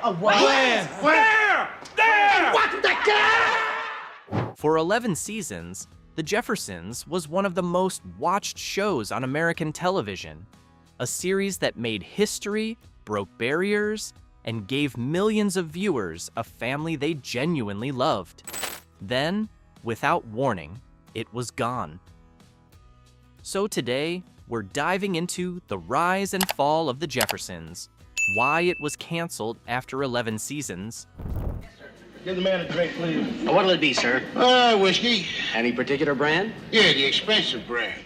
A what? Where? There! What the cat? For 11 seasons, The Jeffersons was one of the most watched shows on American television, a series that made history, broke barriers, and gave millions of viewers a family they genuinely loved. Then, without warning, it was gone. So today, we're diving into the rise and fall of The Jeffersons, why it was canceled after 11 seasons, Give the man a drink, please. What'll it be, sir? Whiskey. Any particular brand? Yeah, the expensive brand.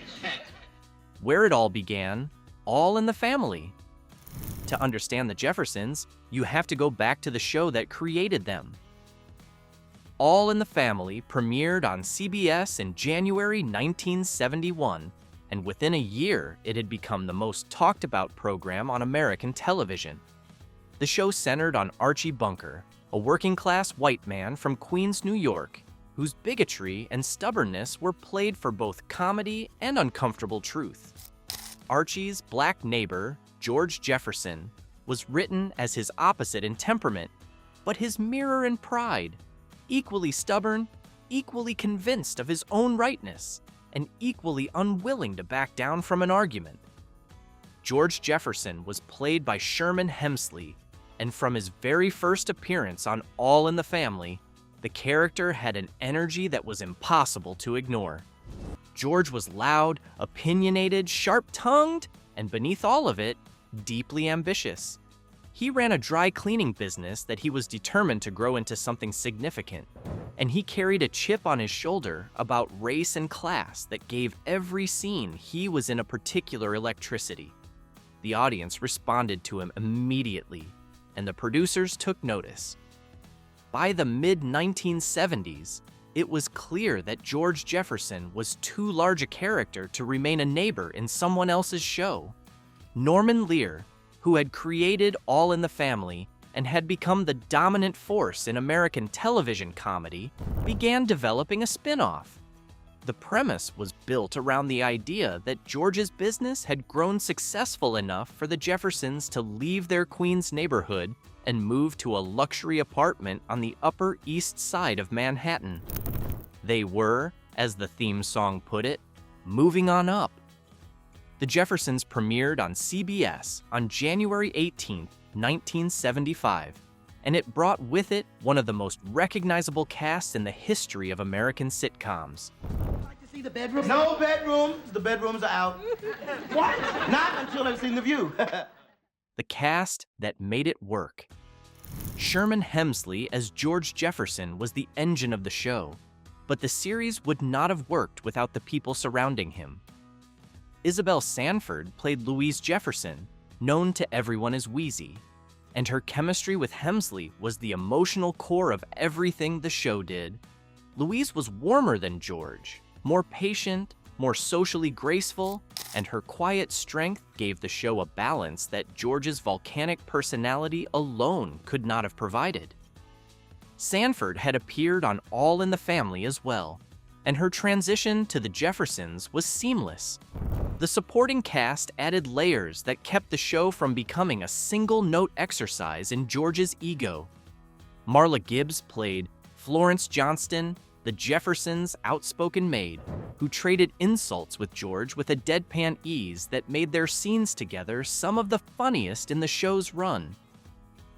where it all began, all in the family. To understand The Jeffersons, you have to go back to the show that created them. All in the Family premiered on CBS in January 1971, and within a year, it had become the most talked about program on American television. The show centered on Archie Bunker, a working-class white man from Queens, New York, whose bigotry and stubbornness were played for both comedy and uncomfortable truth. Archie's black neighbor, George Jefferson, was written as his opposite in temperament, but his mirror in pride, equally stubborn, equally convinced of his own rightness, and equally unwilling to back down from an argument. George Jefferson was played by Sherman Hemsley, and from his very first appearance on All in the Family, the character had an energy that was impossible to ignore. George was loud, opinionated, sharp-tongued, and beneath all of it, deeply ambitious. He ran a dry cleaning business that he was determined to grow into something significant, and he carried a chip on his shoulder about race and class that gave every scene he was in a particular electricity. The audience responded to him immediately, and the producers took notice. By the mid-1970s, it was clear that George Jefferson was too large a character to remain a neighbor in someone else's show. Norman Lear, who had created All in the Family and had become the dominant force in American television comedy, began developing a spin-off. The premise was built around the idea that George's business had grown successful enough for the Jeffersons to leave their Queens neighborhood and move to a luxury apartment on the Upper East Side of Manhattan. They were, as the theme song put it, moving on up. The Jeffersons premiered on CBS on January 18, 1975, and it brought with it one of the most recognizable casts in the history of American sitcoms. Like to see the bedroom? No bedrooms. The bedrooms are out. What? Not until I've seen the view. The cast that made it work. Sherman Hemsley as George Jefferson was the engine of the show, but the series would not have worked without the people surrounding him. Isabel Sanford played Louise Jefferson, known to everyone as Wheezy, and her chemistry with Hemsley was the emotional core of everything the show did. Louise was warmer than George, more patient, more socially graceful, and her quiet strength gave the show a balance that George's volcanic personality alone could not have provided. Sanford had appeared on All in the Family as well, and her transition to the Jeffersons was seamless. The supporting cast added layers that kept the show from becoming a single-note exercise in George's ego. Marla Gibbs played Florence Johnston, the Jeffersons' outspoken maid, who traded insults with George with a deadpan ease that made their scenes together some of the funniest in the show's run.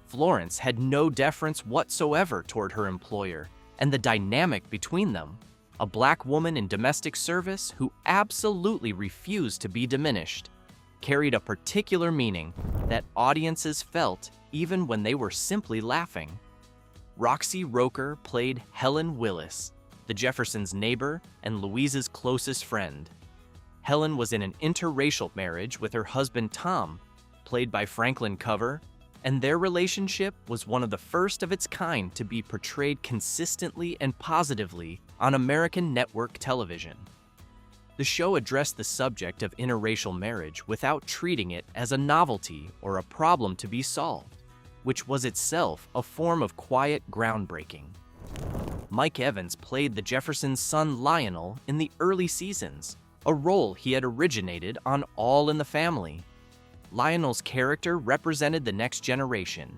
Florence had no deference whatsoever toward her employer, and the dynamic between them, a black woman in domestic service who absolutely refused to be diminished, carried a particular meaning that audiences felt even when they were simply laughing. Roxy Roker played Helen Willis, the Jeffersons' neighbor and Louise's closest friend. Helen was in an interracial marriage with her husband Tom, played by Franklin Cover, and their relationship was one of the first of its kind to be portrayed consistently and positively on American network television. The show addressed the subject of interracial marriage without treating it as a novelty or a problem to be solved, which was itself a form of quiet groundbreaking. Mike Evans played the Jeffersons' son Lionel in the early seasons, a role he had originated on All in the Family. Lionel's character represented the next generation,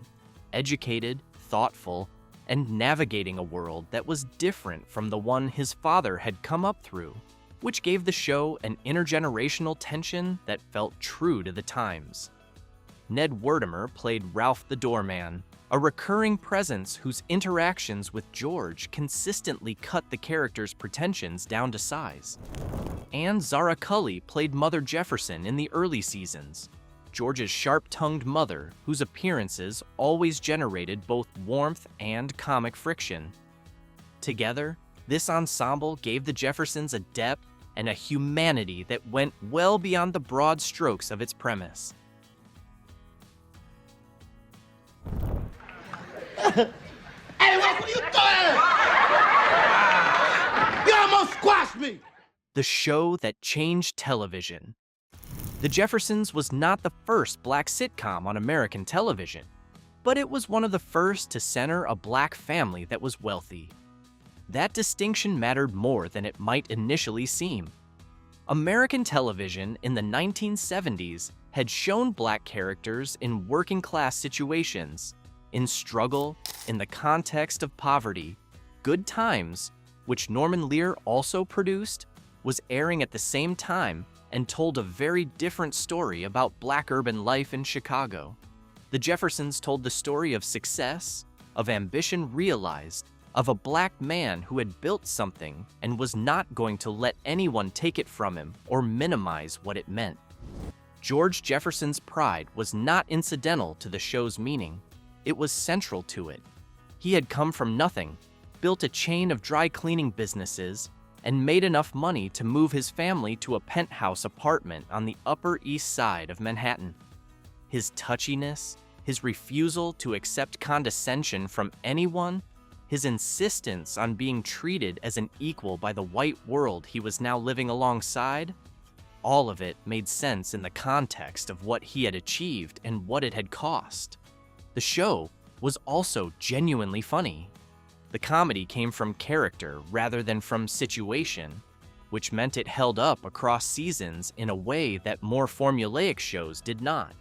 educated, thoughtful, and navigating a world that was different from the one his father had come up through, which gave the show an intergenerational tension that felt true to the times. Ned Werdimer played Ralph the Doorman, a recurring presence whose interactions with George consistently cut the character's pretensions down to size. And Zara Cully played Mother Jefferson in the early seasons, George's sharp-tongued mother, whose appearances always generated both warmth and comic friction. Together, this ensemble gave the Jeffersons a depth and a humanity that went well beyond the broad strokes of its premise. Hey, what are you doing? You almost squashed me! The show that changed television. The Jeffersons was not the first black sitcom on American television, but it was one of the first to center a black family that was wealthy. That distinction mattered more than it might initially seem. American television in the 1970s had shown black characters in working-class situations, in struggle, in the context of poverty. Good Times, which Norman Lear also produced, was airing at the same time and told a very different story about black urban life in Chicago. The Jeffersons told the story of success, of ambition realized, of a black man who had built something and was not going to let anyone take it from him or minimize what it meant. George Jefferson's pride was not incidental to the show's meaning. It was central to it. He had come from nothing, built a chain of dry cleaning businesses, and made enough money to move his family to a penthouse apartment on the Upper East Side of Manhattan. His touchiness, his refusal to accept condescension from anyone, his insistence on being treated as an equal by the white world he was now living alongside, all of it made sense in the context of what he had achieved and what it had cost. The show was also genuinely funny. The comedy came from character rather than from situation, which meant it held up across seasons in a way that more formulaic shows did not.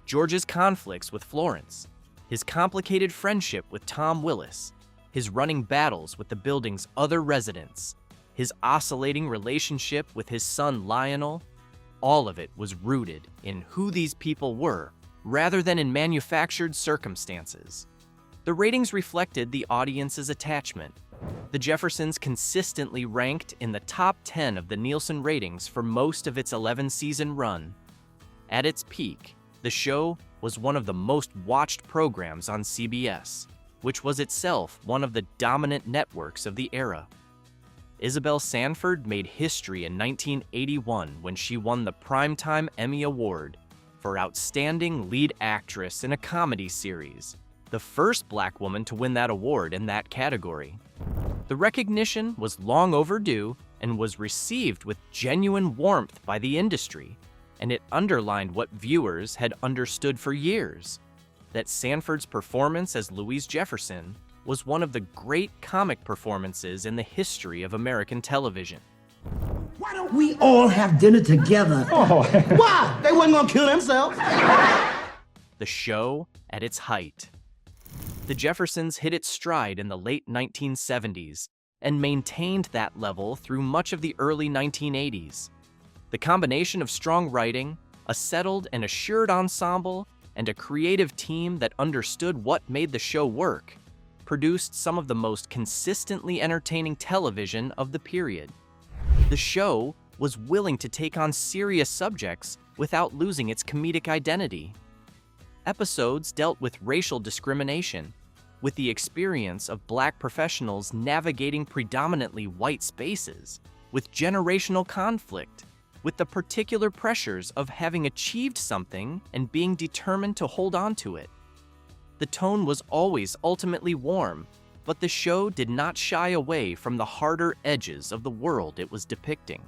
George's conflicts with Florence, his complicated friendship with Tom Willis, his running battles with the building's other residents, his oscillating relationship with his son Lionel, all of it was rooted in who these people were rather than in manufactured circumstances. The ratings reflected the audience's attachment. The Jeffersons consistently ranked in the top 10 of the Nielsen ratings for most of its 11-season run. At its peak, the show was one of the most watched programs on CBS, which was itself one of the dominant networks of the era. Isabel Sanford made history in 1981 when she won the Primetime Emmy Award for Outstanding Lead Actress in a Comedy Series, the first black woman to win that award in that category. The recognition was long overdue and was received with genuine warmth by the industry, and it underlined what viewers had understood for years, that Sanford's performance as Louise Jefferson was one of the great comic performances in the history of American television. Why don't we all have dinner together? Why? They wasn't gonna kill themselves. The show at its height. The Jeffersons hit its stride in the late 1970s and maintained that level through much of the early 1980s. The combination of strong writing, a settled and assured ensemble, and a creative team that understood what made the show work produced some of the most consistently entertaining television of the period. The show was willing to take on serious subjects without losing its comedic identity. Episodes dealt with racial discrimination, with the experience of black professionals navigating predominantly white spaces, with generational conflict, with the particular pressures of having achieved something and being determined to hold on to it. The tone was always ultimately warm, but the show did not shy away from the harder edges of the world it was depicting.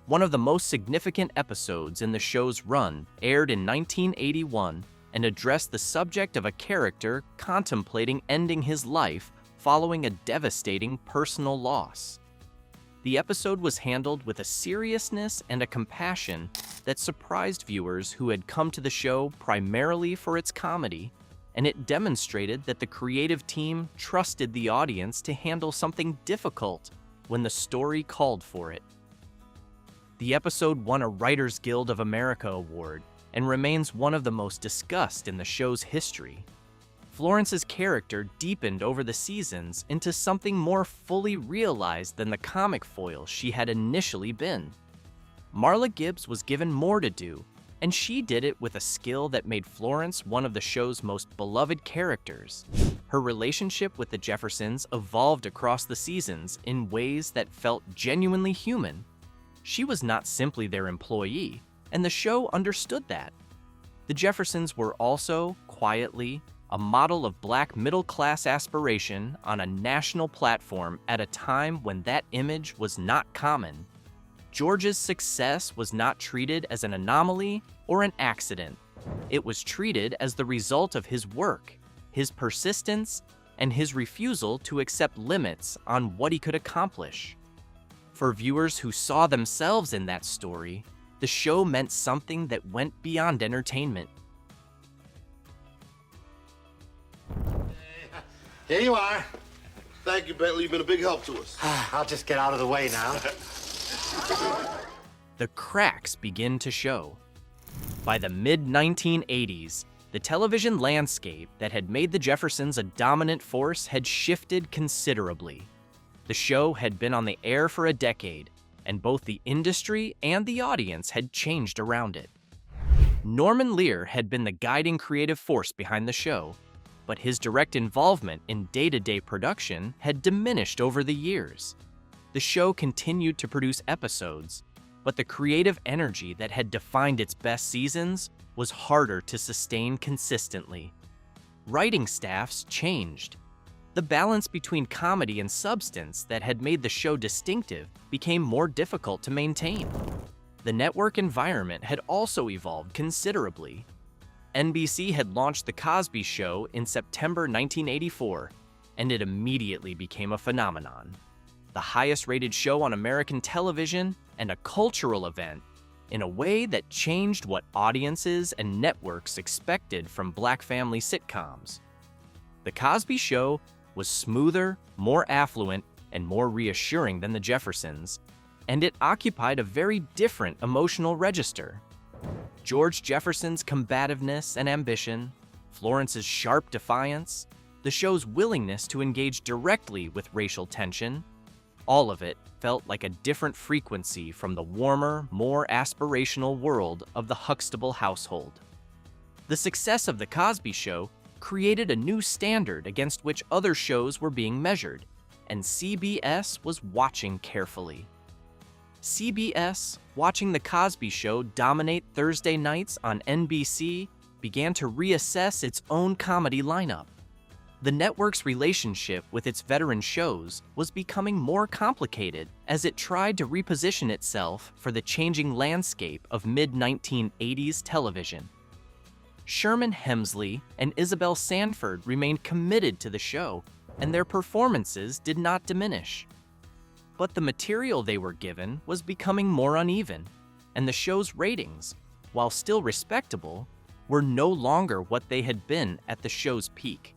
One of the most significant episodes in the show's run aired in 1981 and addressed the subject of a character contemplating ending his life following a devastating personal loss. The episode was handled with a seriousness and a compassion that surprised viewers who had come to the show primarily for its comedy, and it demonstrated that the creative team trusted the audience to handle something difficult when the story called for it. The episode won a Writers Guild of America award and remains one of the most discussed in the show's history. Florence's character deepened over the seasons into something more fully realized than the comic foil she had initially been. Marla Gibbs was given more to do, and she did it with a skill that made Florence one of the show's most beloved characters. Her relationship with the Jeffersons evolved across the seasons in ways that felt genuinely human. She was not simply their employee, and the show understood that. The Jeffersons were also, quietly, a model of Black middle-class aspiration on a national platform at a time when that image was not common. George's success was not treated as an anomaly or an accident. It was treated as the result of his work, his persistence, and his refusal to accept limits on what he could accomplish. For viewers who saw themselves in that story, the show meant something that went beyond entertainment. Here you are. Thank you, Bentley. You've been a big help to us. I'll just get out of the way now. The cracks begin to show. By the mid-1980s, the television landscape that had made the Jeffersons a dominant force had shifted considerably. The show had been on the air for a decade, and both the industry and the audience had changed around it. Norman Lear had been the guiding creative force behind the show, but his direct involvement in day-to-day production had diminished over the years. The show continued to produce episodes, but the creative energy that had defined its best seasons was harder to sustain consistently. Writing staffs changed. The balance between comedy and substance that had made the show distinctive became more difficult to maintain. The network environment had also evolved considerably. NBC had launched The Cosby Show in September 1984, and it immediately became a phenomenon. The highest-rated show on American television and a cultural event in a way that changed what audiences and networks expected from Black family sitcoms. The Cosby Show was smoother, more affluent, and more reassuring than The Jeffersons, and it occupied a very different emotional register. George Jefferson's combativeness and ambition, Florence's sharp defiance, the show's willingness to engage directly with racial tension, all of it felt like a different frequency from the warmer, more aspirational world of the Huxtable household. The success of The Cosby Show created a new standard against which other shows were being measured, and CBS was watching carefully. CBS, watching The Cosby Show dominate Thursday nights on NBC, began to reassess its own comedy lineup. The network's relationship with its veteran shows was becoming more complicated as it tried to reposition itself for the changing landscape of mid-1980s television. Sherman Hemsley and Isabel Sanford remained committed to the show, and their performances did not diminish. But the material they were given was becoming more uneven, and the show's ratings, while still respectable, were no longer what they had been at the show's peak.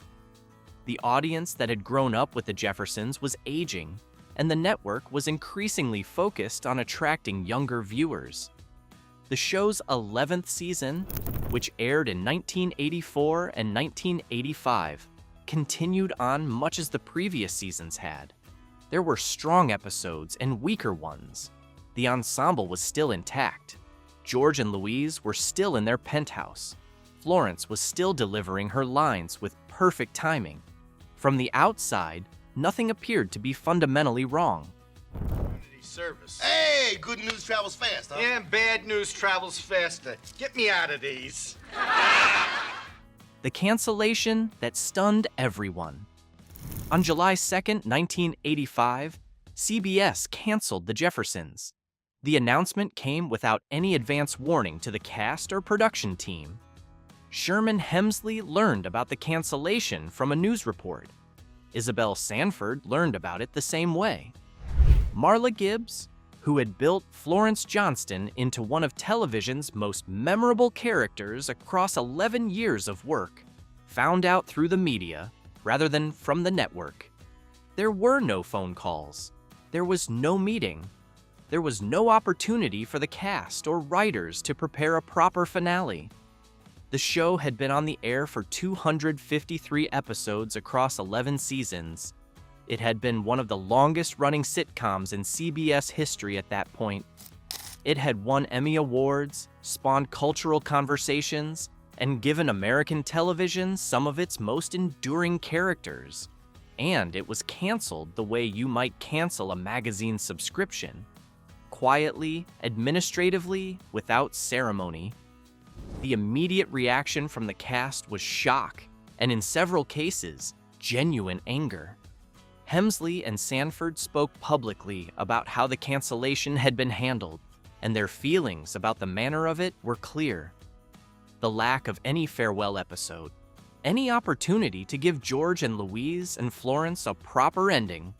The audience that had grown up with the Jeffersons was aging, and the network was increasingly focused on attracting younger viewers. The show's 11th season, which aired in 1984 and 1985, continued on much as the previous seasons had. There were strong episodes and weaker ones. The ensemble was still intact. George and Louise were still in their penthouse. Florence was still delivering her lines with perfect timing. From the outside, nothing appeared to be fundamentally wrong. Service. Hey, good news travels fast, huh? And bad news travels faster. Get me out of these. The cancellation that stunned everyone. On July 2nd, 1985, CBS canceled The Jeffersons. The announcement came without any advance warning to the cast or production team. Sherman Hemsley learned about the cancellation from a news report. Isabel Sanford learned about it the same way. Marla Gibbs, who had built Florence Johnston into one of television's most memorable characters across 11 years of work, found out through the media rather than from the network. There were no phone calls. There was no meeting. There was no opportunity for the cast or writers to prepare a proper finale. The show had been on the air for 253 episodes across 11 seasons. It had been one of the longest-running sitcoms in CBS history at that point. It had won Emmy Awards, spawned cultural conversations, and given American television some of its most enduring characters. And it was canceled the way you might cancel a magazine subscription. Quietly, administratively, without ceremony. The immediate reaction from the cast was shock, and in several cases, genuine anger. Hemsley and Sanford spoke publicly about how the cancellation had been handled, and their feelings about the manner of it were clear. The lack of any farewell episode, any opportunity to give George and Louise and Florence a proper ending,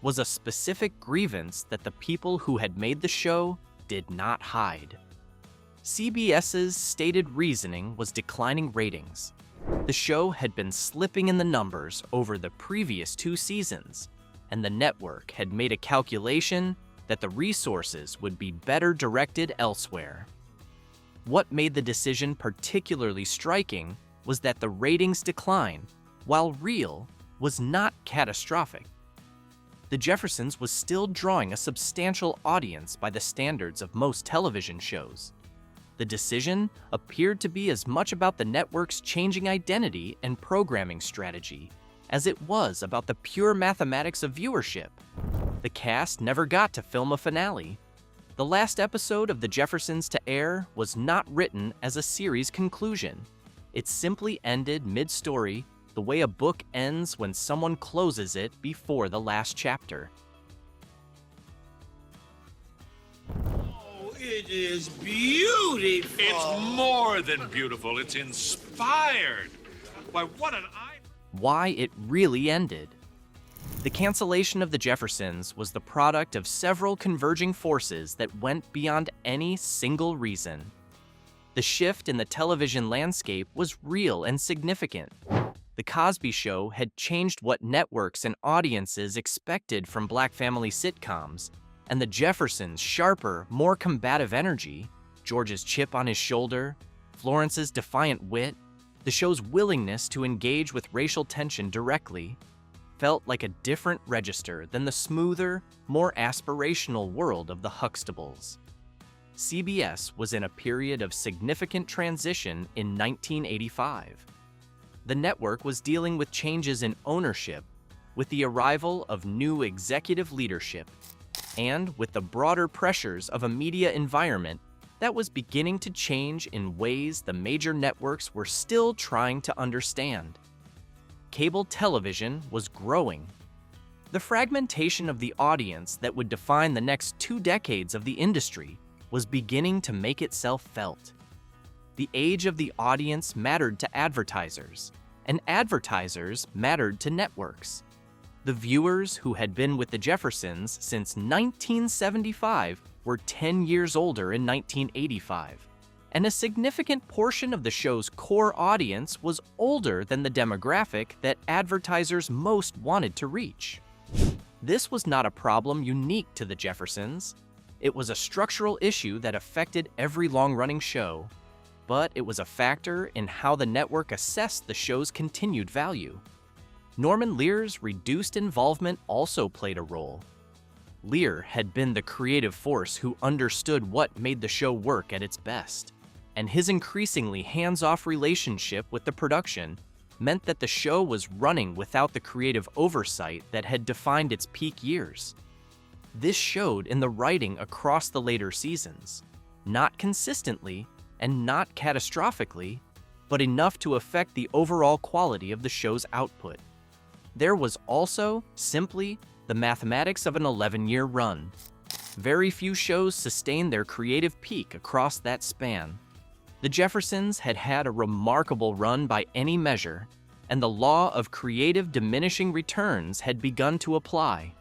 was a specific grievance that the people who had made the show did not hide. CBS's stated reasoning was declining ratings. The show had been slipping in the numbers over the previous 2 seasons, and the network had made a calculation that the resources would be better directed elsewhere. What made the decision particularly striking was that the ratings decline, while real, was not catastrophic. The Jeffersons was still drawing a substantial audience by the standards of most television shows. The decision appeared to be as much about the network's changing identity and programming strategy as it was about the pure mathematics of viewership. The cast never got to film a finale. The last episode of The Jeffersons to air was not written as a series conclusion. It simply ended mid-story, the way a book ends when someone closes it before the last chapter. It is beautiful. It's more than beautiful. It's inspired. Why, Why it really ended. The cancellation of The Jeffersons was the product of several converging forces that went beyond any single reason. The shift in the television landscape was real and significant. The Cosby Show had changed what networks and audiences expected from Black family sitcoms, and The Jeffersons' sharper, more combative energy, George's chip on his shoulder, Florence's defiant wit, the show's willingness to engage with racial tension directly, felt like a different register than the smoother, more aspirational world of the Huxtables. CBS was in a period of significant transition in 1985. The network was dealing with changes in ownership, with the arrival of new executive leadership, and with the broader pressures of a media environment that was beginning to change in ways the major networks were still trying to understand. Cable television was growing. The fragmentation of the audience that would define the next 2 decades of the industry was beginning to make itself felt. The age of the audience mattered to advertisers, and advertisers mattered to networks. The viewers who had been with the Jeffersons since 1975 were 10 years older in 1985, and a significant portion of the show's core audience was older than the demographic that advertisers most wanted to reach. This was not a problem unique to the Jeffersons. It was a structural issue that affected every long-running show, but it was a factor in how the network assessed the show's continued value. Norman Lear's reduced involvement also played a role. Lear had been the creative force who understood what made the show work at its best, and his increasingly hands-off relationship with the production meant that the show was running without the creative oversight that had defined its peak years. This showed in the writing across the later seasons, not consistently and not catastrophically, but enough to affect the overall quality of the show's output. There was also, simply, the mathematics of an 11-year run. Very few shows sustained their creative peak across that span. The Jeffersons had had a remarkable run by any measure, and the law of creative diminishing returns had begun to apply.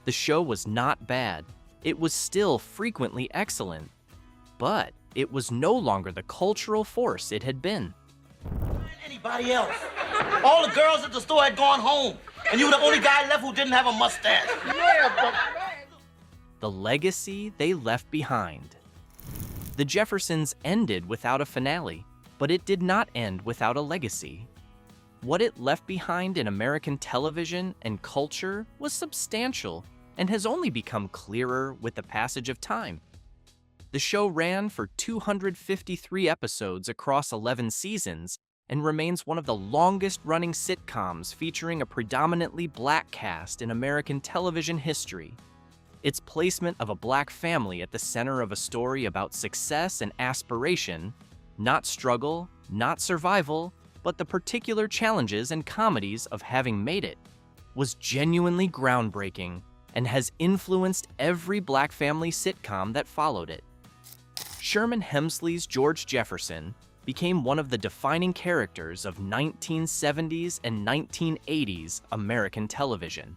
The show was not bad. It was still frequently excellent. But it was no longer the cultural force it had been. anybody else. All the girls at the store had gone home, and you were the only guy left who didn't have a mustache. Yeah, but... The legacy they left behind. The Jeffersons ended without a finale, but it did not end without a legacy. What it left behind in American television and culture was substantial and has only become clearer with the passage of time. The show ran for 253 episodes across 11 seasons and remains one of the longest-running sitcoms featuring a predominantly black cast in American television history. Its placement of a black family at the center of a story about success and aspiration, not struggle, not survival, but the particular challenges and comedies of having made it, was genuinely groundbreaking and has influenced every black family sitcom that followed it. Sherman Hemsley's George Jefferson became one of the defining characters of 1970s and 1980s American television.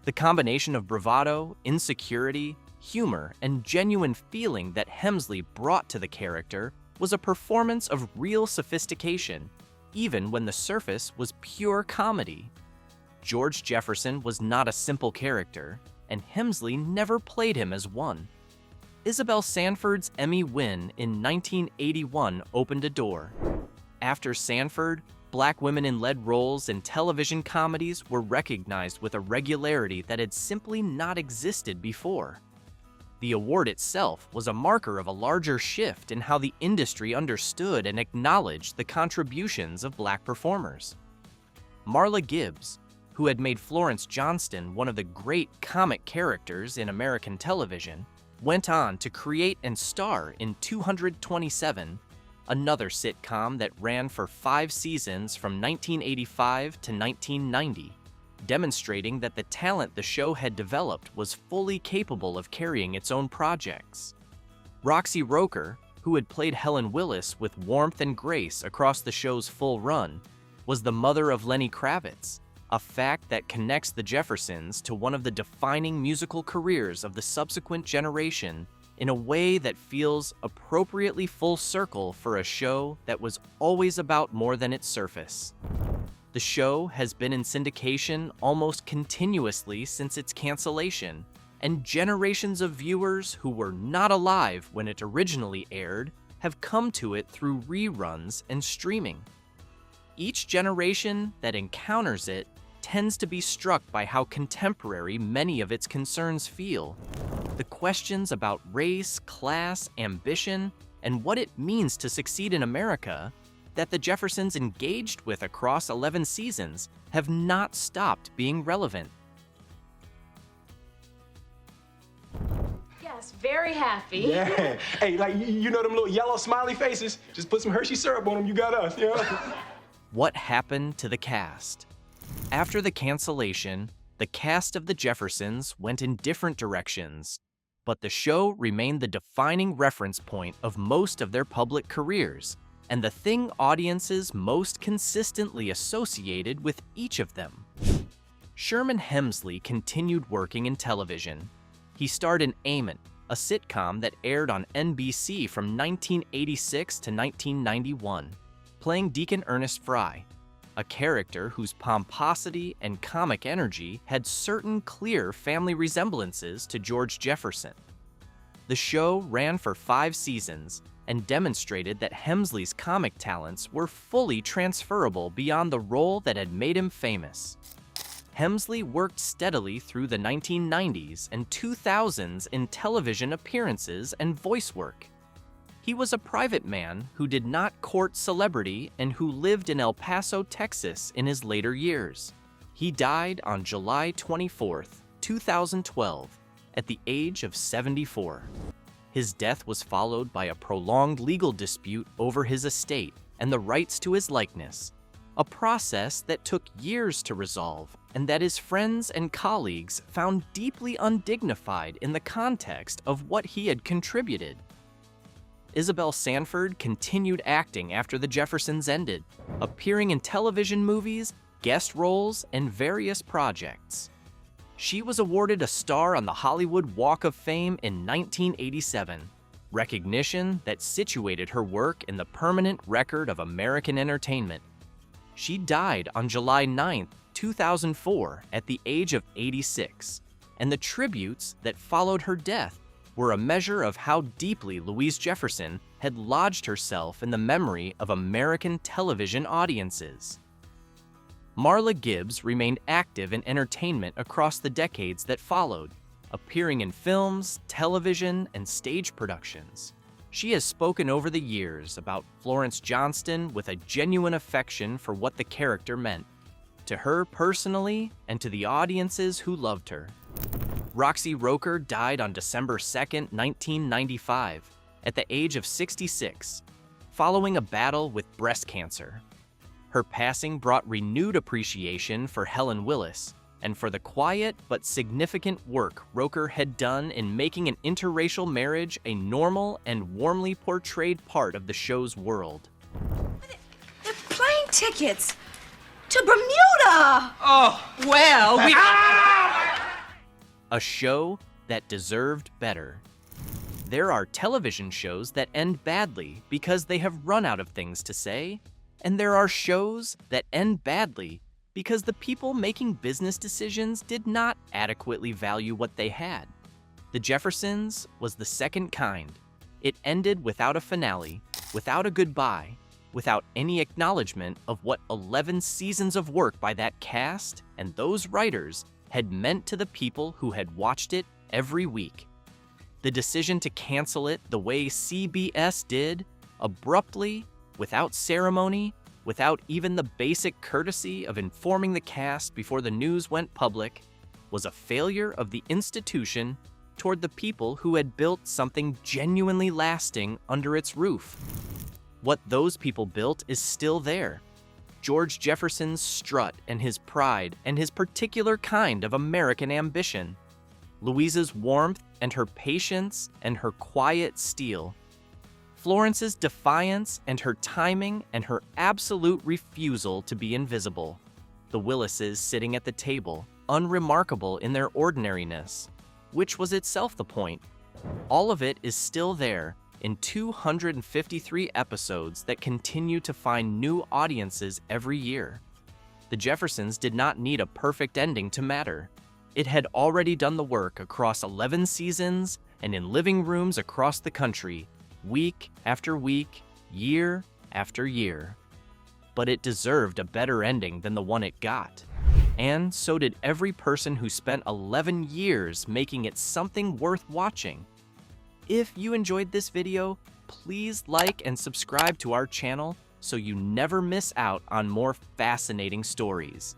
The combination of bravado, insecurity, humor, and genuine feeling that Hemsley brought to the character was a performance of real sophistication, even when the surface was pure comedy. George Jefferson was not a simple character, and Hemsley never played him as one. Isabel Sanford's Emmy win in 1981 opened a door. After Sanford, black women in lead roles in television comedies were recognized with a regularity that had simply not existed before. The award itself was a marker of a larger shift in how the industry understood and acknowledged the contributions of black performers. Marla Gibbs, who had made Florence Johnston one of the great comic characters in American television, went on to create and star in 227, another sitcom that ran for 5 seasons from 1985 to 1990, demonstrating that the talent the show had developed was fully capable of carrying its own projects. Roxy Roker, who had played Helen Willis with warmth and grace across the show's full run, was the mother of Lenny Kravitz, a fact that connects the Jeffersons to one of the defining musical careers of the subsequent generation in a way that feels appropriately full circle for a show that was always about more than its surface. The show has been in syndication almost continuously since its cancellation, and generations of viewers who were not alive when it originally aired have come to it through reruns and streaming. Each generation that encounters it tends to be struck by how contemporary many of its concerns feel. The questions about race, class, ambition, and what it means to succeed in America that the Jeffersons engaged with across 11 seasons have not stopped being relevant. Yes, very happy. Yeah. Hey, like, you know them little yellow smiley faces? Just put some Hershey syrup on them, you got us, yeah? What happened to the cast? After the cancellation, the cast of the Jeffersons went in different directions, but the show remained the defining reference point of most of their public careers, and the thing audiences most consistently associated with each of them. Sherman Hemsley continued working in television. He starred in Amon, a sitcom that aired on NBC from 1986 to 1991, playing Deacon Ernest Fry, a character whose pomposity and comic energy had certain clear family resemblances to George Jefferson. The show ran for 5 seasons and demonstrated that Hemsley's comic talents were fully transferable beyond the role that had made him famous. Hemsley worked steadily through the 1990s and 2000s in television appearances and voice work. He was a private man who did not court celebrity and who lived in El Paso, Texas in his later years. He died on July 24, 2012, at the age of 74. His death was followed by a prolonged legal dispute over his estate and the rights to his likeness, a process that took years to resolve and that his friends and colleagues found deeply undignified in the context of what he had contributed. Isabel Sanford continued acting after the Jeffersons ended, appearing in television movies, guest roles, and various projects. She was awarded a star on the Hollywood Walk of Fame in 1987, recognition that situated her work in the permanent record of American entertainment. She died on July 9, 2004, at the age of 86, and the tributes that followed her death were a measure of how deeply Louise Jefferson had lodged herself in the memory of American television audiences. Marla Gibbs remained active in entertainment across the decades that followed, appearing in films, television, and stage productions. She has spoken over the years about Florence Johnston with a genuine affection for what the character meant, to her personally and to the audiences who loved her. Roxy Roker died on December 2, 1995, at the age of 66, following a battle with breast cancer. Her passing brought renewed appreciation for Helen Willis and for the quiet but significant work Roker had done in making an interracial marriage a normal and warmly portrayed part of the show's world. The plane tickets to Bermuda! Oh, well, we... A show that deserved better. There are television shows that end badly because they have run out of things to say, and there are shows that end badly because the people making business decisions did not adequately value what they had. The Jeffersons was the second kind. It ended without a finale, without a goodbye, without any acknowledgement of what 11 seasons of work by that cast and those writers had meant to the people who had watched it every week. The decision to cancel it the way CBS did, abruptly, without ceremony, without even the basic courtesy of informing the cast before the news went public, was a failure of the institution toward the people who had built something genuinely lasting under its roof. What those people built is still there. George Jefferson's strut and his pride and his particular kind of American ambition. Louise's warmth and her patience and her quiet steel. Florence's defiance and her timing and her absolute refusal to be invisible. The Willises sitting at the table, unremarkable in their ordinariness, which was itself the point. All of it is still there in 253 episodes that continue to find new audiences every year. The Jeffersons did not need a perfect ending to matter. It had already done the work across 11 seasons and in living rooms across the country, week after week, year after year. But it deserved a better ending than the one it got. And so did every person who spent 11 years making it something worth watching. If you enjoyed this video, please like and subscribe to our channel so you never miss out on more fascinating stories.